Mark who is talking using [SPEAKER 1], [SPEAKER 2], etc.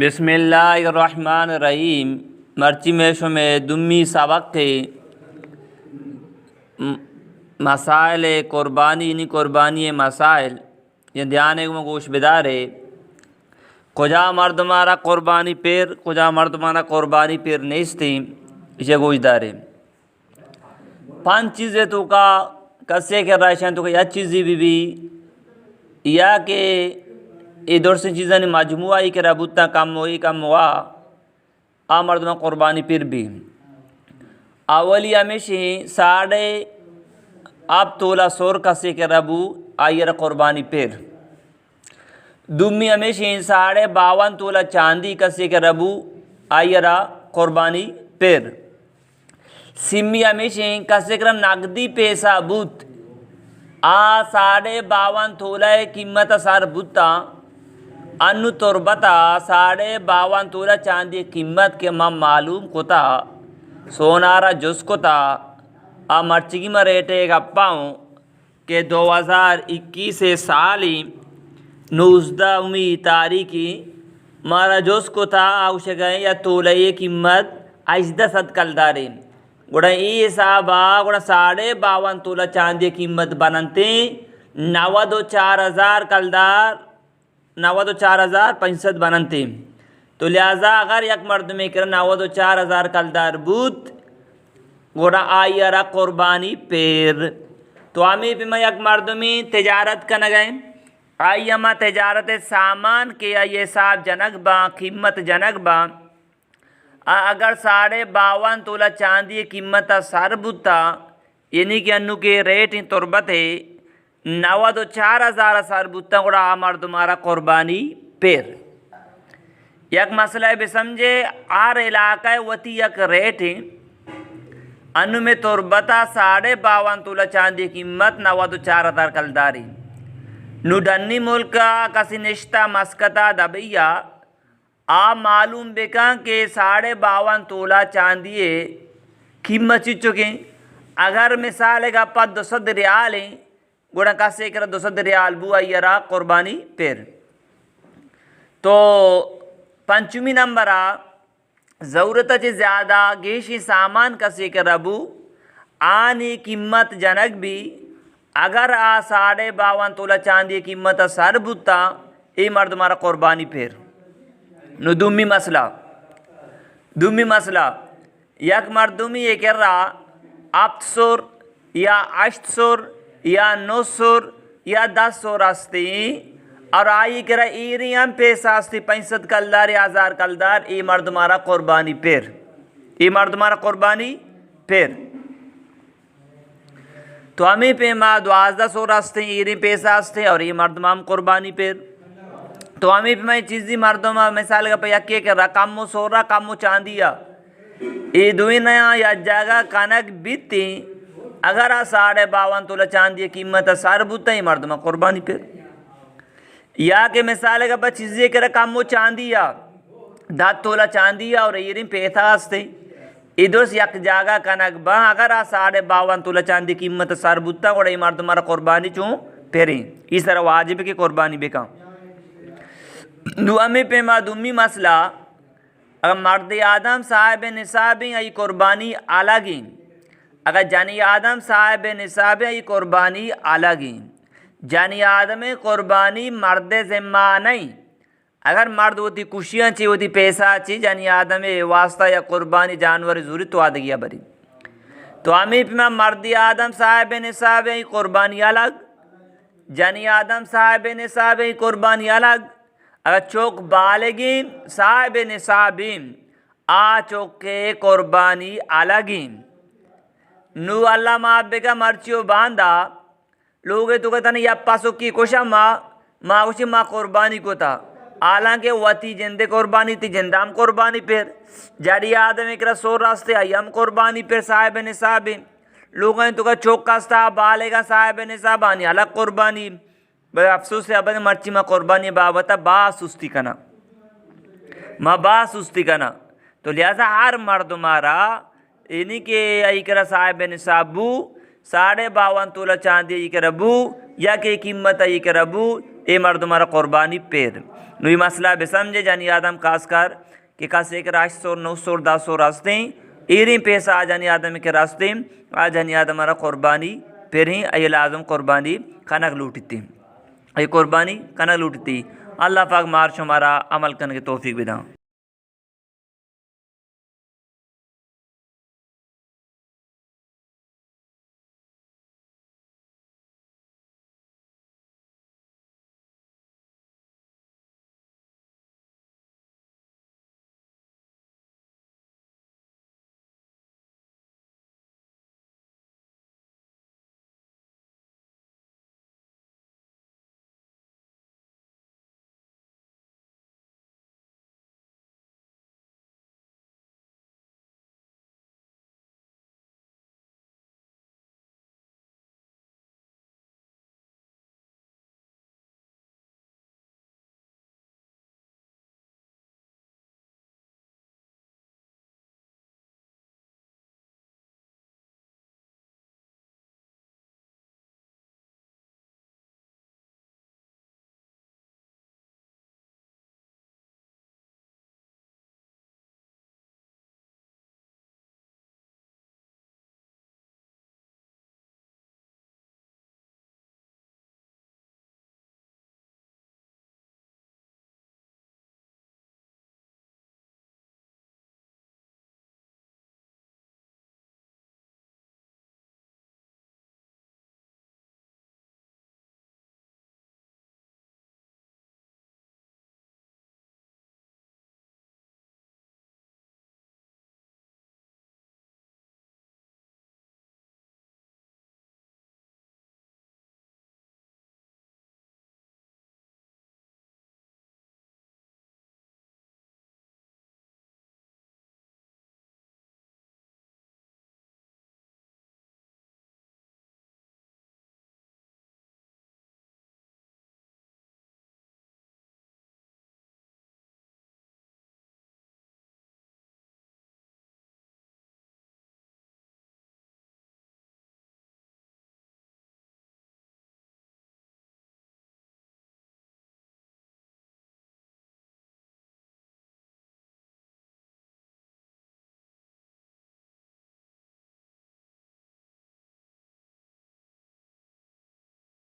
[SPEAKER 1] بسم اللہ الرحمن الرحیم مرچی میشو میں دمی سبق کے مسائل قربانی قربانی مسائل یہ دھیان گوش بدارے کجا مردمارا قربانی پیر کجا مردمارا قربانی پیر نیستی اسے گوش دارے پانچ چیزیں تو کا کسے کے رائشن تو کا یا چیزی بھی یا کہ ادھر سے چیزیں مجموعہ ہی کہ ربوتا کم ہوا مردمہ قربانی پیر بھی اولی ہمیشہ ساڑھے اب تولا سور کسے کے ربو آئیر قربانی پیر دومی ہمیشہ 52.5 تولا چاندی کسے کے ربو آئیر قربانی پیر سمی ہمیشہ کسے کرم نقدی پیسہ بوت 52.5 تولا قیمت سار بوتا انو تربتا 52.5 تولا چاندی قیمت کے ماں معلوم کتا سونارا جس کتا مرچگی میں ریٹے گا پاؤں کہ 2021 سالی 19 تاریخی مارا جس کتا آوش گئے یا تولے قیمت اجدہ صد کلدارے گوڑا ای صاحبہ گوڑا 52.5 تولا چاندی قیمت بنانتے 94,000 کلدار 94,500 بنانتے تو لہذا اگر یک مرد میں کر 94,000 کلدار بوت گوڑا آئی را قربانی پیر تو ہمیں پہ میں یک مرد میں تجارت کا نگئے آئی ہما تجارت سامان کے آئی حساب جنک با قیمت جنک با اگر 52.5 تولا چاندی قیمت سر بوتا یعنی کہ انو کے ریٹ تربت ہے 94,000 سر بوتا گوڑا مرد مارا قربانی پیر یک مسئلہ بھی سمجھے آر علاقہ وتی یک ریٹ ہے انو میں تربتا 52.5 تولا چاندی قیمت 94,000 کلداری نو ڈنی ملکا کسی نشتہ مسکتا دبیا معلوم بکن کہ 52.5 تولا چاندی قیمت چی چکیں اگر مثال ہے گا 200 ریال ہیں گوڑا کسی کر 200 ریال بو آئیرا قربانی پیر تو پنچمی نمبرہ ضرورت چی زیادہ گیشی سامان کسی کر ربو آنی قیمت جنک بھی اگر 52.5 تولا چاندی قیمت سر بوتا ای مرد مارا قربانی پیر نو دومی مسئلہ یک مردمی یہ کر رہا 800 یا 800 یا 900 یا 1000 راستی اور آئی کرا ایری ہم پیسہ آستی 65 کلدار یا 1000 کلدار ای مرد مارا قربانی پیر تو ہمیں پہ ماں 1200 راستے ایری پیسہ آستے اور ای مرد مام قربانی پیر تو ہمیں پہ میں چیزی مردم مثال کا پہ یکی کر رہا کم و سورا کم و چاندیا ای دوئی نیا یا جگہ کنک بیتی اگر 52.5 تولا چاندی قیمت سار بوتا ہی مردمہ قربانی پیر یا کہ مثال کا پہ چیزی کر کم و چاندیا 10 تولا چاندیا اور ایرین پیسہ آستے ادھر سے یک جگہ کنک با اگر 52.5 تولا چاندی قیمت سار بوتا گوڑا ای مردمہ قربانی چون پیریں اس طرح واجب کی قربانی بکا نو ہمیں پہ دومی مسئلہ اگر مرد آدم صاحب نصابی ای قربانی الگی اگر جانی آدم صاحب نصابی ای قربانی الگی جانی آدم قربانی مرد ذمہ نہیں اگر مرد ہوتی کشیاں چی ہوتی پیسہ چی جانی آدم واسطہ یا قربانی جانور ضروری تو آدگیا بری تو ہمیں پہ مرد آدم صاحب نصابی ای قربانی الگ جانی آدم صاحب نصابی ای قربانی الگ اگر چوک بالگین صاحب نصابین چوک کے قربانی الگین نو اللہ معابے کا مرچیو باندھا لوگے تو کہتا نہیں یا پاسو کی کوشا ماں کوشی ماں قربانی کو تھا حالانکہ وطی جندے قربانی تھی جندام قربانی پھر جاری آدم اکرہ سور راستے ایام قربانی پھر صاحب نصابین لوگیں تو کہا چوک کاستا بالے گا صاحب نصابانی الگ قربانی بے افسوس سے ابدا مرچی ما قربانی بابتا با سستی کنا تو لہذا ہر مرد مارا یعنی کہ ای کرا صاحب نصابو 52.5 تولا چاندی ای کرا بو یا کہ قیمت ای کرا بو اے مردمارا قربانی پیر نوی مسئلہ بسمجھے جانی آدم کاسکار کہ کاسے کے راش سور 900 10 راستے ایریں پیسہ آ جانی آدم کے راستے آ جانی آدمارا قربانی پھر ہی ای لازم قربانی کھنک لوٹتی ای قربانی کھنک لوٹتی اللہ پاک مار شمارا عمل کرنے کی توفیق بداں.